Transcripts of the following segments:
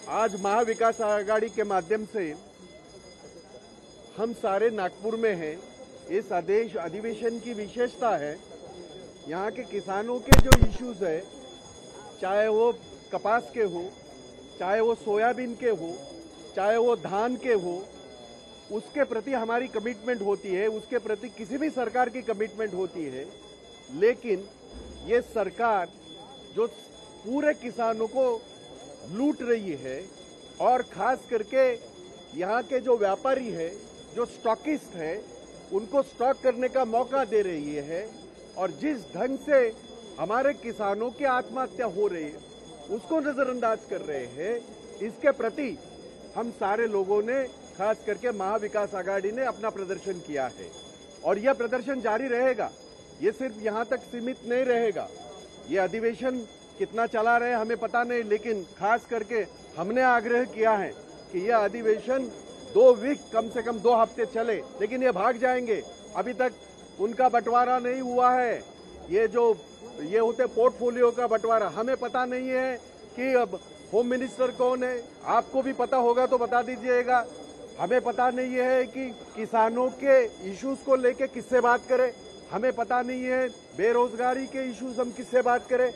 आज महाविकास आघाड़ी के माध्यम से हम सारे नागपुर में हैं। इस अधिवेशन की विशेषता है, यहाँ के किसानों के जो इश्यूज है, चाहे वो कपास के हो, चाहे वो सोयाबीन के हो, चाहे वो धान के हो, उसके प्रति हमारी कमिटमेंट होती है, उसके प्रति किसी भी सरकार की कमिटमेंट होती है। लेकिन ये सरकार जो पूरे किसानों को लूट रही है और खास करके यहाँ के जो व्यापारी है, जो स्टॉकिस्ट है, उनको स्टॉक करने का मौका दे रही है और जिस ढंग से हमारे किसानों की आत्महत्या हो रही है उसको नजरअंदाज कर रहे हैं, इसके प्रति हम सारे लोगों ने, खास करके महाविकास आघाड़ी ने अपना प्रदर्शन किया है और यह प्रदर्शन जारी रहेगा। ये सिर्फ यहाँ तक सीमित नहीं रहेगा। ये अधिवेशन कितना चला रहे हमें पता नहीं, लेकिन खास करके हमने आग्रह किया है कि यह अधिवेशन 2 वीक, कम से कम 2 हफ्ते चले, लेकिन ये भाग जाएंगे। अभी तक उनका बंटवारा नहीं हुआ है। ये होते पोर्टफोलियो का बंटवारा, हमें पता नहीं है कि अब होम मिनिस्टर कौन है। आपको भी पता होगा तो बता दीजिएगा। हमें पता नहीं है कि किसानों के इश्यूज को लेके किससे बात करें। हमें पता नहीं है बेरोजगारी के इश्यूज हम किससे बात करें।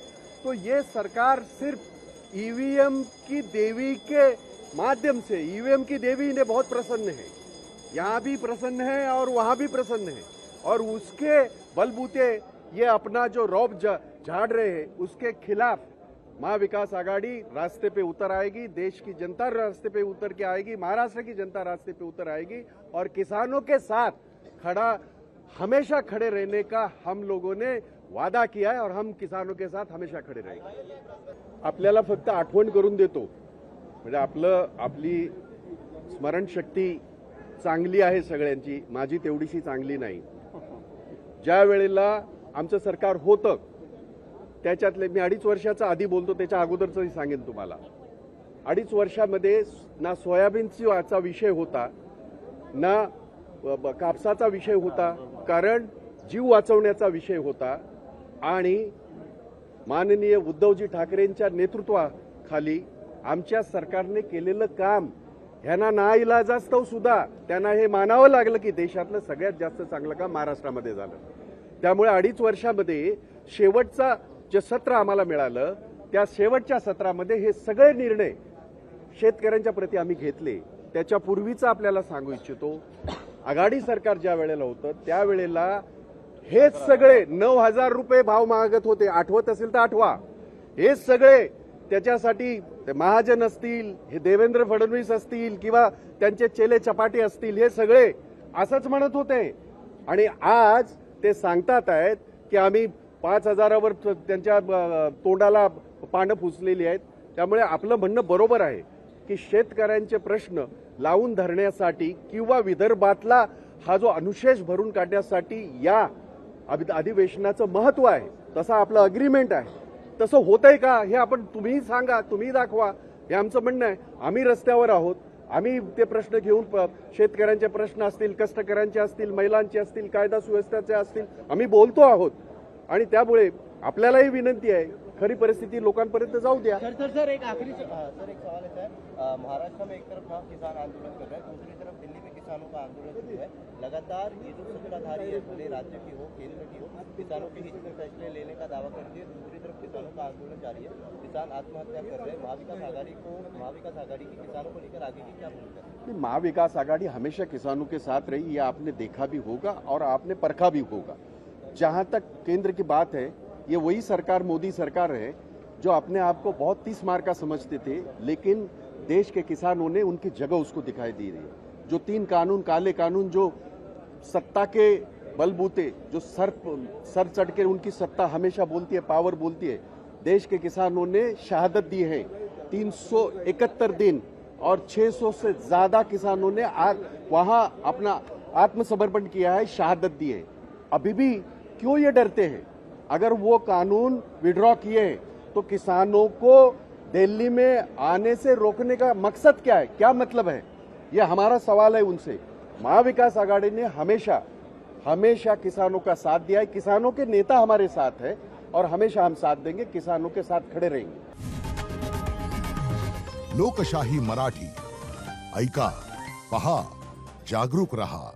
तो ये सरकार सिर्फ ईवीएम की देवी के माध्यम से, ईवीएम की देवी ने बहुत प्रसन्न है, यहाँ भी प्रसन्न है और वहां भी प्रसन्न है, और उसके बलबूते ये अपना जो रौब झाड़ रहे हैं, उसके खिलाफ महाविकास आघाड़ी रास्ते पे उतर आएगी। देश की जनता रास्ते पे उतर के आएगी, महाराष्ट्र की जनता रास्ते पे उतर आएगी और किसानों के साथ हमेशा खड़े रहने का हम लोगों ने वादा किया है और हम किसानों के साथ हमेशा खड़े रहेंगे। आपल्याला फक्त आठवण करून देतो, म्हणजे आपली स्मरणशक्ती चांगली आहे सगळ्यांची, माझी तेवढीशी चांगली नाही। ज्या वेळेला आमचं सरकार होतं त्याच्यातले मी 2.5 वर्षाचा आधी बोलतो, त्याच्या अगोदरचंही सांगेन तुम्हाला। 2.5 वर्षामध्ये ना सोयाबीनचा विषय होता, ना कापसाचा विषय होता, कारण जीव वाचवण्याचा विषय होता आणि माननीय उद्धवजी ठाकरेंच्या नेतृत्वाखाली आमच्या सरकारने केलेलं काम ह्यांना नाईलाजास्तव सुद्धा त्यांना हे मानावं लागलं की देशातलं सगळ्यात जास्त चांगलं काम महाराष्ट्रामध्ये झालं। त्यामुळे 2.5 वर्षामध्ये शेवटचा जे सत्र आम्हाला मिळालं, त्या शेवटच्या सत्रामध्ये हे सगळे निर्णय शेतकऱ्यांच्या प्रति आम्ही घेतले। त्याच्यापूर्वीचा आपल्याला सांगू इच्छितो, आघाडी सरकार ज्या वेळेला होतं त्यावेळेला हेच सगळे 9,000 रुपये भाव मागत होते, आठवत असेल तर आठवा। हे सगळे त्याच्यासाठी महाजन असतील, हे देवेंद्र फडणवीस असतील किंवा त्यांचे चेले चपाटे असतील, हे सगळे असंच म्हणत होते आणि आज ते सांगतात आहेत की आम्ही 5,000वर त्यांच्या तोंडाला पानं फुसलेली आहेत। त्यामुळे आपलं म्हणणं बरोबर आहे की शेतकऱ्यांचे प्रश्न लावून धरण्यासाठी किंवा विदर्भातला हा जो अनुशेष भरून काढण्यासाठी या अधिवेशनाचं महत्व आहे, तसं आपलं अग्रीमेंट आहे। तसं होतंय का हे आपण तुम्ही सांगा, तुम्ही दाखवा, हे आमचं म्हणणं आहे। आम्ही रस्त्यावर आहोत, आम्ही ते प्रश्न घेऊन, शेतकऱ्यांचे प्रश्न असतील, कष्टकऱ्यांचे असतील, महिलांचे असतील, कायदा सुव्यवस्थेचे असतील, आम्ही बोलतो आहोत आणि त्यामुळे आपल्यालाही विनंती आहे खरी परिस्थिती लोकांपर्यंत जाऊ द्या। सर एक आखिरी सवाल है सर, महाराष्ट्र में एक तरफ किसान आंदोलन कर रहे हैं, दूसरी तरफ दिल्ली में किसानों का आंदोलन शुरू है। लगातार ये जो सत्ताधारी है, भले राज्य की हो, केंद्र की हो, किसानों के हित में फैसले लेने का दावा करती है, दूसरी तरफ किसानों का आंदोलन जारी है, किसान आत्महत्या कर रहे हैं। महाविकास आघाड़ी की किसानों को लेकर आगे की क्या भूमिका है? महाविकास आघाड़ी हमेशा किसानों के साथ रही, ये आपने देखा भी होगा और आपने परखा भी होगा। जहां तक केंद्र की बात है, ये वही सरकार, मोदी सरकार है जो अपने आप को बहुत 30 मार का समझते थे, लेकिन देश के किसानों ने उनकी जगह उसको दिखाई दी रही है। जो 3 कानून, काले कानून, जो सत्ता के बलबूते, जो सर चढ़ के उनकी सत्ता हमेशा बोलती है, पावर बोलती है, देश के किसानों ने शहादत दी है। 371 दिन और 600 से ज्यादा किसानों ने वहां अपना आत्मसमर्पण किया है, शहादत दी है। अभी भी क्यों ये डरते हैं? अगर वो कानून विड्रॉ किए तो किसानों को दिल्ली में आने से रोकने का मकसद क्या है, क्या मतलब है? ये हमारा सवाल है उनसे। महाविकास आघाड़ी ने हमेशा किसानों का साथ दिया है, किसानों के नेता हमारे साथ है और हमेशा हम साथ देंगे, किसानों के साथ खड़े रहेंगे। लोकशाही मराठी ऐका, पहा, जागरूक रहा.